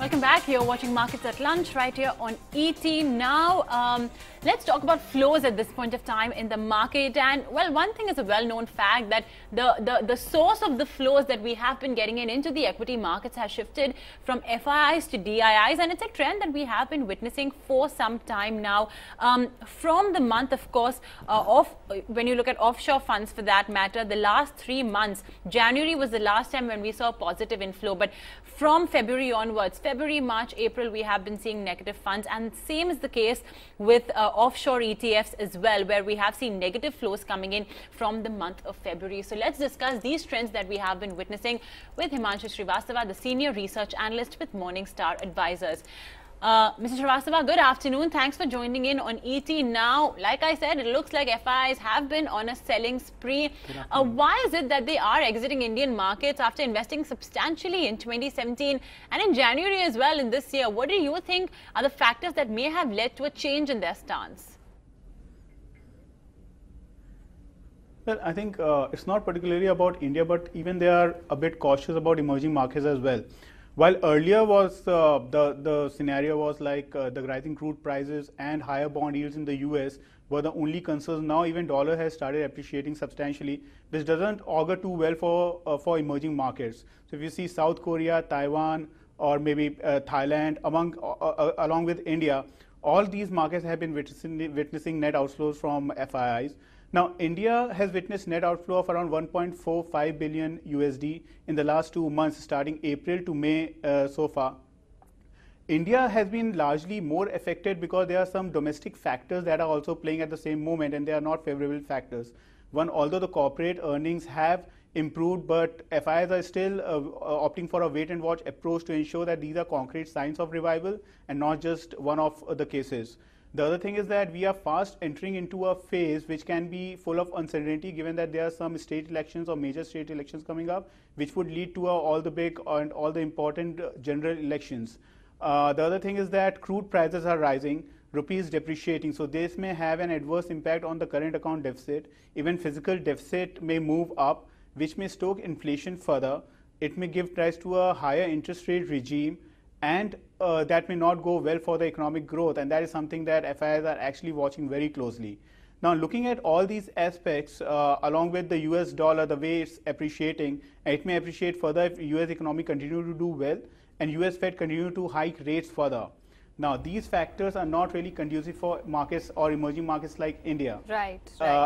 Welcome back. You're watching Markets at Lunch right here on ET Now. Let's talk about flows at this point of time in the market. And well, one thing is a well-known fact that the source of the flows that we have been getting into the equity markets has shifted from FIIs to DIIs, and it's a trend that we have been witnessing for some time now. From the month, of course, when you look at offshore funds for that matter, the last 3 months, January was the last time when we saw a positive inflow, but from February onwards, February, March, April, we have been seeing negative funds, and same is the case with offshore ETFs as well, where we have seen negative flows coming in from the month of February. So let's discuss these trends that we have been witnessing with Himanshu Srivastava, the Senior Research Analyst with Morningstar Advisors. Mr. Srivastava, good afternoon. Thanks for joining in on ET Now. Like I said, it looks like FIs have been on a selling spree. Why is it that they are exiting Indian markets after investing substantially in 2017 and in January as well in this year? What do you think are the factors that may have led to a change in their stance? Well, I think it's not particularly about India, but even they are a bit cautious about emerging markets as well. While earlier was the scenario was like the rising crude prices and higher bond yields in the US were the only concerns. Now even dollar has started appreciating substantially, which doesn't augur too well for emerging markets. So if you see South Korea, Taiwan, or maybe Thailand, along with India, all these markets have been witnessing net outflows from FIIs. Now, India has witnessed net outflow of around 1.45 billion USD in the last 2 months, starting April to May so far. India has been largely more affected because there are some domestic factors that are also playing at the same moment, and they are not favorable factors. One, although the corporate earnings have improved, but FIIs are still opting for a wait-and-watch approach to ensure that these are concrete signs of revival and not just one of the cases. The other thing is that we are fast entering into a phase which can be full of uncertainty, given that there are some state elections or major state elections coming up, which would lead to all the big and all the important general elections. The other thing is that crude prices are rising, rupees depreciating, so this may have an adverse impact on the current account deficit. Even physical deficit may move up, which may stoke inflation further. It may give rise to a higher interest rate regime, and that may not go well for the economic growth, and that is something that FIIs are actually watching very closely. Now, looking at all these aspects, along with the US dollar, the way it's appreciating, it may appreciate further if US economy continue to do well and US Fed continue to hike rates further. Now, these factors are not really conducive for markets or emerging markets like India. Right.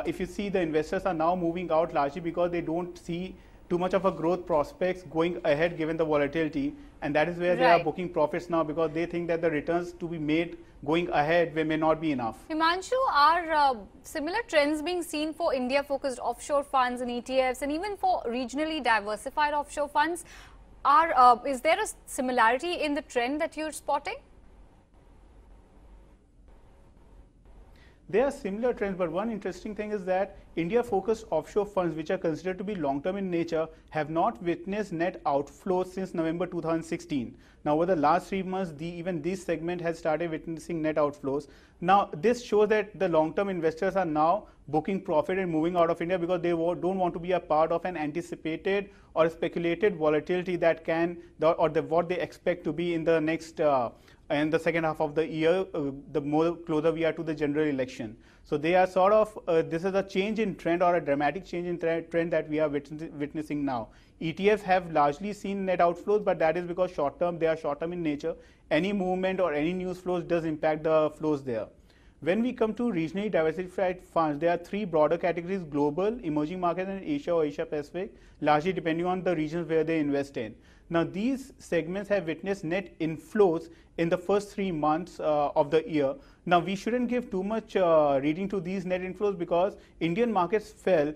If you see, the investors are now moving out largely because they don't see too much of a growth prospects going ahead given the volatility, and that is where they are booking profits now, because they think that the returns to be made going ahead may not be enough. Himanshu, are similar trends being seen for India-focused offshore funds and ETFs, and even for regionally diversified offshore funds? Is there a similarity in the trend that you're spotting? There are similar trends, but one interesting thing is that India-focused offshore funds, which are considered to be long-term in nature, have not witnessed net outflows since November 2016. Now, over the last 3 months, even this segment has started witnessing net outflows. Now, this shows that the long-term investors are now booking profit and moving out of India because they don't want to be a part of an anticipated or speculated volatility that what they expect to be in the next in the second half of the year, the more closer we are to the general election. So they are sort of, this is a change in trend or a dramatic change in trend that we are witnessing now. ETFs have largely seen net outflows, but that is because they are short-term in nature. Any movement or any news flows does impact the flows there. When we come to regionally diversified funds, there are 3 broader categories: global, emerging markets, and Asia or Asia Pacific, largely depending on the regions where they invest in. Now, these segments have witnessed net inflows in the first 3 months of the year. Now, we shouldn't give too much reading to these net inflows because Indian markets fell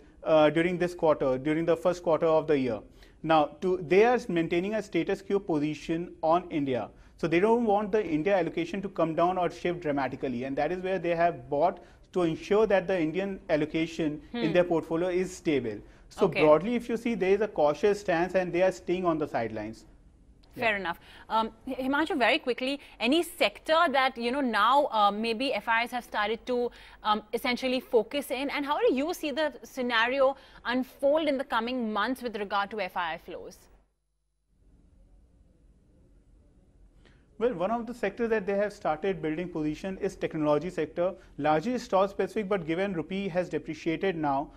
during this quarter, during the first quarter of the year. Now, they are maintaining a status quo position on India. So they don't want the India allocation to come down or shift dramatically, and that is where they have bought to ensure that the Indian allocation in their portfolio is stable. So broadly, if you see, there is a cautious stance and they are staying on the sidelines. Fair enough. Himanshu, very quickly, any sector that, now maybe FIs have started to essentially focus in, and how do you see the scenario unfold in the coming months with regard to FII flows? Well, one of the sectors that they have started building position is technology sector, largely stock specific, but given rupee has depreciated now,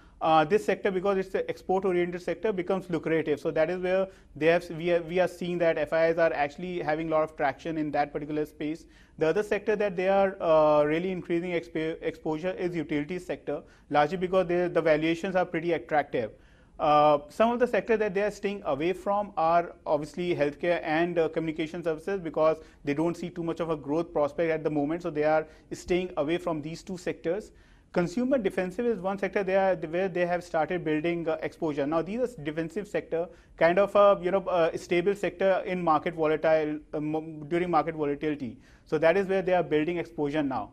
this sector, because it's an export oriented sector, becomes lucrative. So that is where we are seeing that FIIs are actually having a lot of traction in that particular space. The other sector that they are really increasing exposure is utilities sector, largely because the valuations are pretty attractive. Some of the sectors that they are staying away from are obviously healthcare and communication services, because they don't see too much of a growth prospect at the moment. So they are staying away from these two sectors. Consumer defensive is one sector where they have started building exposure. Now these are defensive sector, kind of a stable sector in market volatile during market volatility. So that is where they are building exposure now.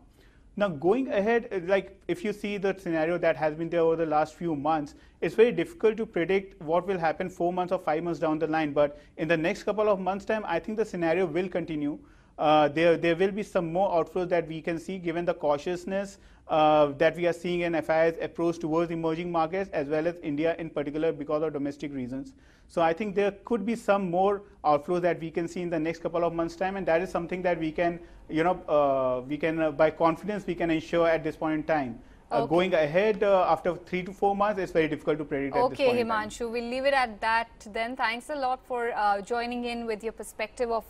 Now going ahead, like if you see the scenario that has been there over the last few months, it's very difficult to predict what will happen 4 months or 5 months down the line. But in the next couple of months' time, I think the scenario will continue. There will be some more outflows that we can see, given the cautiousness that we are seeing in FII's approach towards emerging markets, as well as India in particular, because of domestic reasons. So I think there could be some more outflows that we can see in the next couple of months' time, and that is something that we can, by confidence, we can ensure at this point in time. Okay. Going ahead after 3 to 4 months, it's very difficult to predict at this point in time. Himanshu, we'll leave it at that then. Thanks a lot for joining in with your perspective of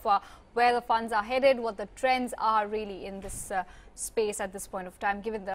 where the funds are headed, what the trends are really in this space at this point of time, given the